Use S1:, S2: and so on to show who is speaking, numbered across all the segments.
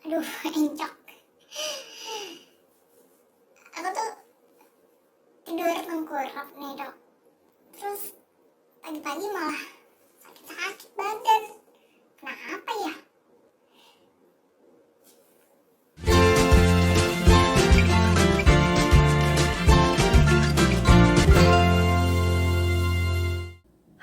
S1: Aduh, encok. Aku tuh tidur tengkurap nih dok. Terus pagi-pagi malah sakit-sakit badan. Kenapa ya?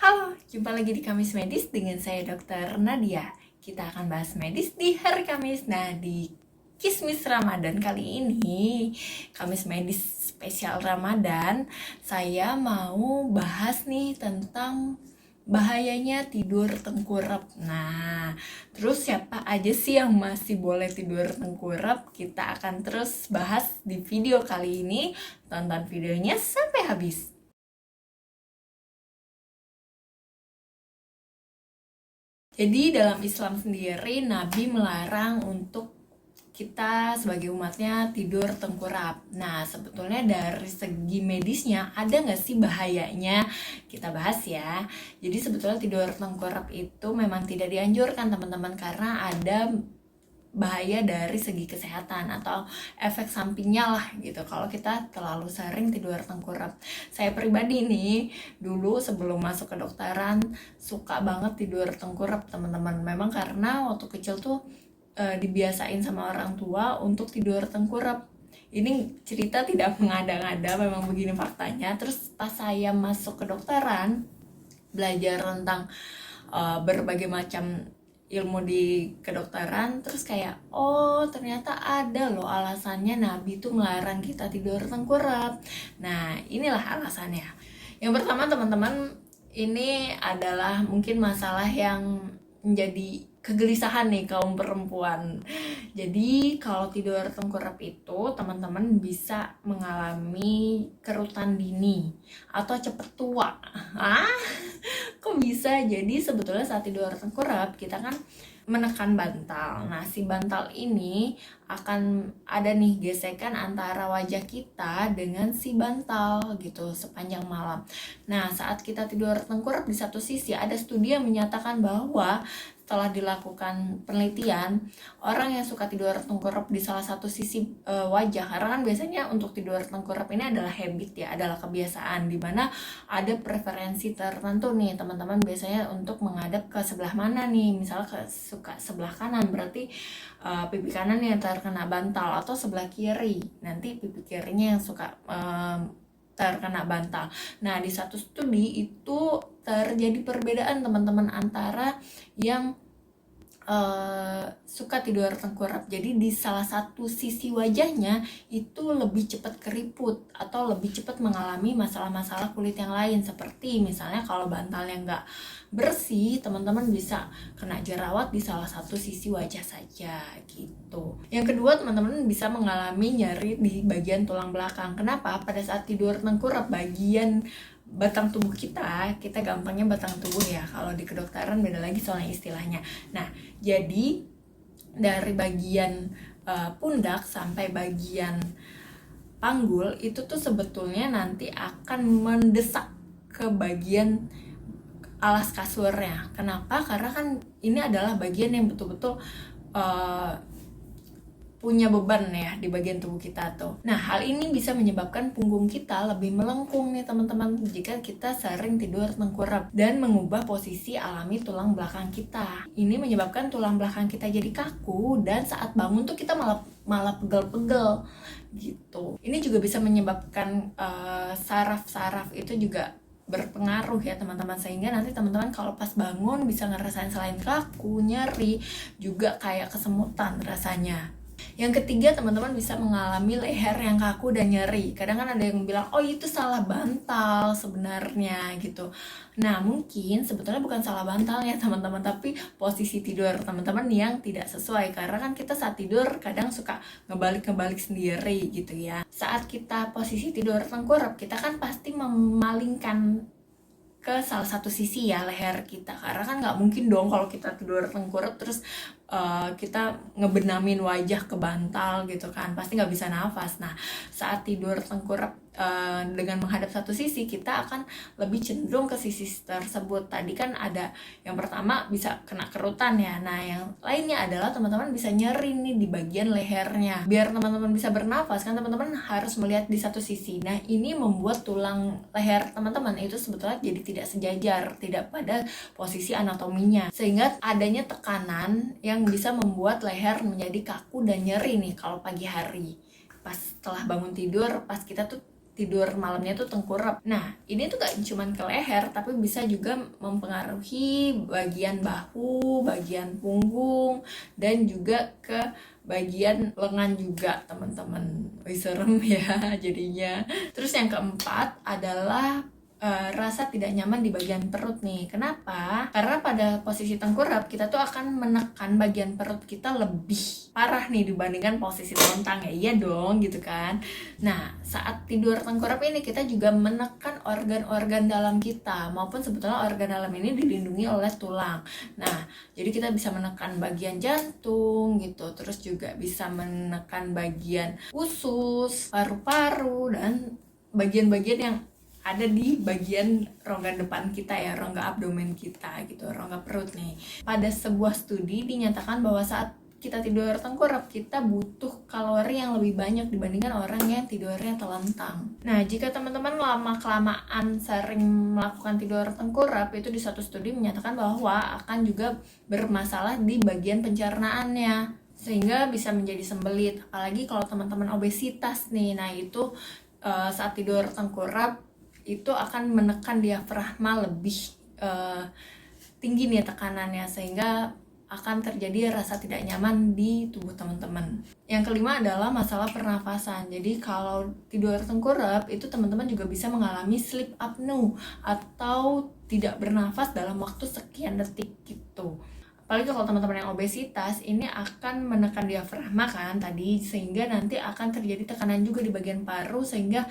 S2: Halo, jumpa lagi di Kamis Medis dengan saya Dr. Nadia. Kita akan bahas medis di hari Kamis. Nah, di Kismis Ramadan kali ini, Kamis Medis spesial Ramadan, saya mau bahas nih tentang bahayanya tidur tengkurap. Nah, terus siapa aja sih yang masih boleh tidur tengkurap? Kita akan terus bahas di video kali ini. Tonton videonya sampai habis. Jadi dalam Islam sendiri, Nabi melarang untuk kita sebagai umatnya tidur tengkurap. Nah, sebetulnya dari segi medisnya ada nggak sih bahayanya? Kita bahas ya. Jadi sebetulnya tidur tengkurap itu memang tidak dianjurkan teman-teman karena ada bahaya dari segi kesehatan atau efek sampingnya lah gitu kalau kita terlalu sering tidur tengkurap. Saya pribadi nih dulu sebelum masuk ke kedokteran suka banget tidur tengkurap teman-teman, memang karena waktu kecil tuh dibiasain sama orang tua untuk tidur tengkurap. Ini cerita tidak mengada-ngada, memang begini faktanya. Terus pas saya masuk ke kedokteran belajar tentang berbagai macam ilmu di kedokteran, terus kayak oh ternyata ada loh alasannya Nabi tuh melarang kita tidur tengkurap. Nah, inilah alasannya. Yang pertama teman-teman, ini adalah mungkin masalah yang menjadi kegelisahan nih kaum perempuan. Jadi kalau tidur tengkurap itu teman-teman bisa mengalami kerutan dini atau cepet tua. Kok bisa? Jadi sebetulnya saat tidur tengkurap kita kan menekan bantal. Nah, si bantal ini akan ada nih gesekan antara wajah kita dengan si bantal gitu sepanjang malam. Nah, saat kita tidur tengkurap di satu sisi, ada studi yang menyatakan bahwa setelah dilakukan penelitian, orang yang suka tidur tengkurap di salah satu sisi wajah, karena kan biasanya untuk tidur tengkurap ini adalah habit ya, adalah kebiasaan, dimana ada preferensi tertentu nih teman-teman biasanya untuk menghadap ke sebelah mana nih, misalnya suka sebelah kanan berarti pipi kanan yang terkena bantal, atau sebelah kiri nanti pipi kirinya yang suka terkena bantal. Nah, di satu studi itu terjadi perbedaan teman-teman antara yang suka tidur tengkurap. Jadi di salah satu sisi wajahnya itu lebih cepat keriput atau lebih cepat mengalami masalah-masalah kulit yang lain, seperti misalnya kalau bantalnya nggak bersih, teman-teman bisa kena jerawat di salah satu sisi wajah saja gitu. Yang kedua, teman-teman bisa mengalami nyeri di bagian tulang belakang. Kenapa? Pada saat tidur tengkurap, bagian batang tubuh kita gampangnya batang tubuh ya, kalau di kedokteran beda lagi soalnya istilahnya. Nah, jadi dari bagian pundak sampai bagian panggul itu tuh sebetulnya nanti akan mendesak ke bagian alas kasurnya. Kenapa? Karena kan ini adalah bagian yang betul-betul punya beban ya di bagian tubuh kita tuh. Nah, hal ini bisa menyebabkan punggung kita lebih melengkung nih teman-teman jika kita sering tidur tengkurap, dan mengubah posisi alami tulang belakang kita. Ini menyebabkan tulang belakang kita jadi kaku, dan saat bangun tuh kita malah pegel-pegel gitu. Ini juga bisa menyebabkan saraf-saraf itu juga berpengaruh ya teman-teman, sehingga nanti teman-teman kalau pas bangun bisa ngerasain selain kaku, nyeri, juga kayak kesemutan rasanya. Yang ketiga, teman-teman bisa mengalami leher yang kaku dan nyeri. Kadang kan ada yang bilang, oh itu salah bantal sebenarnya gitu. Nah, mungkin sebetulnya bukan salah bantalnya teman-teman, tapi posisi tidur teman-teman yang tidak sesuai. Karena kan kita saat tidur kadang suka ngebalik-ngebalik sendiri gitu ya. Saat kita posisi tidur tengkurap, kita kan pasti memalingkan ke salah satu sisi ya leher kita, karena kan nggak mungkin dong kalau kita tidur tengkurap terus kita ngebenamin wajah ke bantal gitu kan, pasti nggak bisa nafas. Nah, saat tidur tengkurap dengan menghadap satu sisi, kita akan lebih cenderung ke sisi tersebut. Tadi kan ada yang pertama bisa kena kerutan ya. Nah, yang lainnya adalah teman-teman bisa nyeri nih di bagian lehernya. Biar teman-teman bisa bernafas kan teman-teman harus melihat di satu sisi. Nah, ini membuat tulang leher teman-teman itu sebetulnya jadi tidak sejajar, tidak pada posisi anatominya. Sehingga adanya tekanan yang bisa membuat leher menjadi kaku dan nyeri nih kalau pagi hari. Pas setelah bangun tidur, pas kita tuh tidur malamnya tuh tengkurap. Nah, ini tuh gak cuman ke leher, tapi bisa juga mempengaruhi bagian bahu, bagian punggung, dan juga ke bagian lengan juga, teman-teman. Wih, serem ya jadinya. Terus yang keempat adalah rasa tidak nyaman di bagian perut nih. Kenapa? Karena pada posisi tengkurap kita tuh akan menekan bagian perut kita lebih parah nih dibandingkan posisi lontang ya. Iya dong gitu kan. Nah, saat tidur tengkurap ini kita juga menekan organ-organ dalam kita, maupun sebetulnya organ dalam ini dilindungi oleh tulang. Nah, jadi kita bisa menekan bagian jantung gitu, terus juga bisa menekan bagian usus, paru-paru, dan bagian-bagian yang ada di bagian rongga depan kita ya, rongga abdomen kita gitu, rongga perut nih. Pada sebuah studi dinyatakan bahwa saat kita tidur tengkurap, kita butuh kalori yang lebih banyak dibandingkan orang yang tidurnya telentang. Nah, jika teman-teman lama-kelamaan sering melakukan tidur tengkurap, itu di satu studi menyatakan bahwa akan juga bermasalah di bagian pencernaannya, sehingga bisa menjadi sembelit. Apalagi kalau teman-teman obesitas nih, nah itu saat tidur tengkurap itu akan menekan diafragma lebih tinggi nih tekanannya, sehingga akan terjadi rasa tidak nyaman di tubuh teman-teman. Yang kelima adalah masalah pernafasan. Jadi kalau tidur tengkurap itu teman-teman juga bisa mengalami sleep apnea atau tidak bernafas dalam waktu sekian detik gitu. Apalagi kalau teman-teman yang obesitas, ini akan menekan diafragma kan tadi, sehingga nanti akan terjadi tekanan juga di bagian paru, sehingga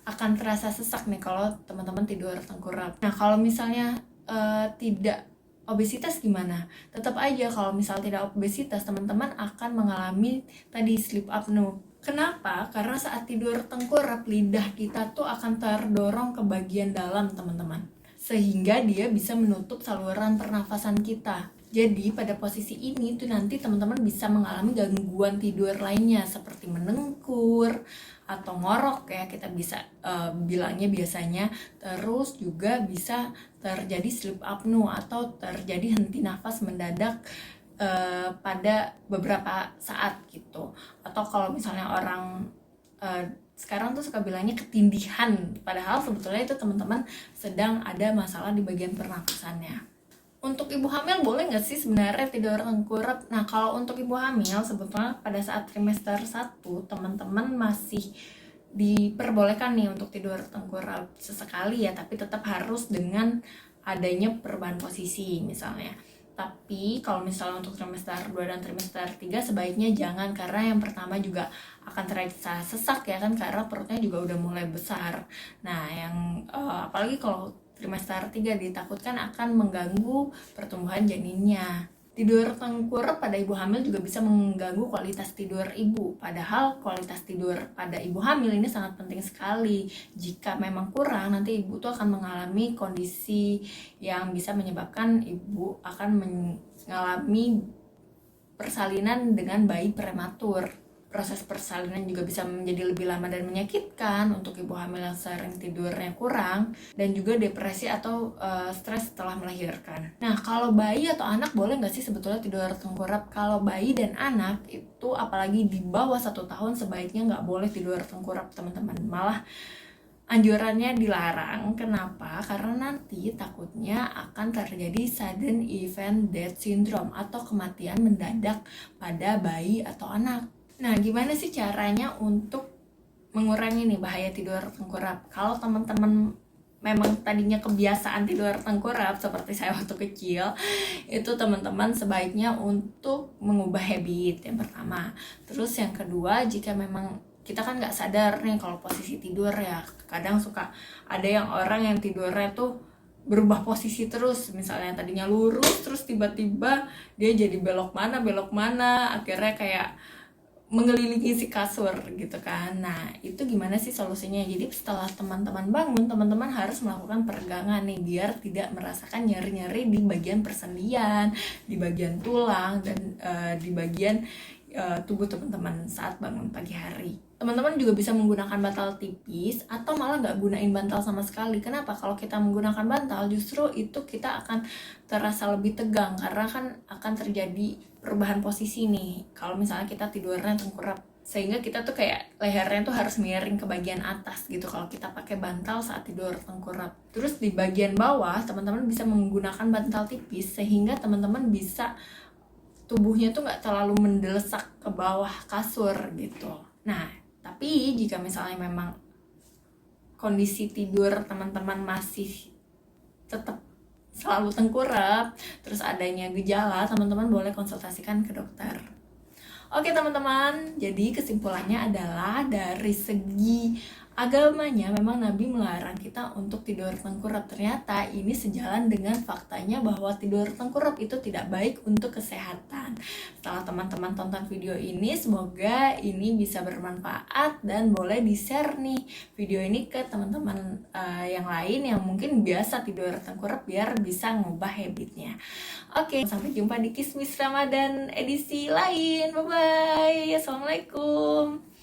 S2: akan terasa sesak nih kalau teman-teman tidur tengkurap. Nah, kalau misalnya tidak obesitas gimana? Tetap aja kalau misal tidak obesitas, teman-teman akan mengalami tadi sleep apnea. Kenapa? Karena saat tidur tengkurap, lidah kita tuh akan terdorong ke bagian dalam, teman-teman, sehingga dia bisa menutup saluran pernafasan kita. Jadi pada posisi ini tuh nanti teman-teman bisa mengalami gangguan tidur lainnya seperti menengkur atau ngorok ya, kita bisa bilangnya biasanya. Terus juga bisa terjadi sleep apnea atau terjadi henti nafas mendadak pada beberapa saat gitu. Atau kalau misalnya orang sekarang tuh suka bilangnya ketindihan, padahal sebetulnya itu teman-teman sedang ada masalah di bagian pernafasannya. Untuk ibu hamil boleh nggak sih sebenarnya tidur tengkurap? Nah, kalau untuk ibu hamil sebetulnya pada saat trimester 1 teman-teman masih diperbolehkan nih untuk tidur tengkurap sesekali ya, tapi tetap harus dengan adanya perubahan posisi misalnya. Tapi kalau misalnya untuk trimester 2 dan trimester 3 sebaiknya jangan, karena yang pertama juga akan terasa sesak ya kan, karena perutnya juga udah mulai besar. Nah, yang apalagi kalau trimester 3 ditakutkan akan mengganggu pertumbuhan janinnya. Tidur tengkurap pada ibu hamil juga bisa mengganggu kualitas tidur ibu. Padahal kualitas tidur pada ibu hamil ini sangat penting sekali. Jika memang kurang, nanti ibu tuh akan mengalami kondisi yang bisa menyebabkan ibu akan mengalami persalinan dengan bayi prematur. Proses persalinan juga bisa menjadi lebih lama dan menyakitkan untuk ibu hamil yang sering tidurnya kurang, dan juga depresi atau stres setelah melahirkan. Nah, kalau bayi atau anak boleh nggak sih sebetulnya tidur tengkurap? Kalau bayi dan anak itu apalagi di bawah 1 tahun sebaiknya nggak boleh tidur tengkurap, teman-teman. Malah anjurannya dilarang. Kenapa? Karena nanti takutnya akan terjadi sudden event death syndrome atau kematian mendadak pada bayi atau anak. Nah, gimana sih caranya untuk mengurangi nih bahaya tidur tengkurap? Kalau teman-teman memang tadinya kebiasaan tidur tengkurap seperti saya waktu kecil, itu teman-teman sebaiknya untuk mengubah habit yang pertama. Terus yang kedua, jika memang kita kan nggak sadar nih kalau posisi tidur ya, kadang suka ada yang orang yang tidurnya tuh berubah posisi terus, misalnya tadinya lurus terus tiba-tiba dia jadi belok mana, akhirnya kayak mengelilingi si kasur gitu kan. Nah, itu gimana sih solusinya? Jadi setelah teman-teman bangun, teman-teman harus melakukan peregangan nih biar tidak merasakan nyeri-nyeri di bagian persendian, di bagian tulang, dan di bagian tubuh teman-teman saat bangun pagi hari. Teman-teman juga bisa menggunakan bantal tipis atau malah nggak gunain bantal sama sekali. Kenapa? Kalau kita menggunakan bantal, justru itu kita akan terasa lebih tegang karena kan akan terjadi perubahan posisi nih. Kalau misalnya kita tidurnya tengkurap, sehingga kita tuh kayak lehernya tuh harus miring ke bagian atas gitu kalau kita pakai bantal saat tidur tengkurap. Terus di bagian bawah teman-teman bisa menggunakan bantal tipis sehingga teman-teman bisa tubuhnya tuh nggak terlalu mendelesak ke bawah kasur gitu. Nah, tapi jika misalnya memang kondisi tidur teman-teman masih tetap selalu tengkurap, terus adanya gejala, teman-teman boleh konsultasikan ke dokter. Oke teman-teman, jadi kesimpulannya adalah dari segi agamanya memang Nabi melarang kita untuk tidur tengkurap. Ternyata ini sejalan dengan faktanya bahwa tidur tengkurap itu tidak baik untuk kesehatan. Setelah teman-teman tonton video ini, semoga ini bisa bermanfaat dan boleh di-share nih video ini ke teman-teman yang lain yang mungkin biasa tidur tengkurap biar bisa ngubah habitnya. Oke, sampai jumpa di Kismis Ramadan edisi lain. Bye-bye. Assalamualaikum.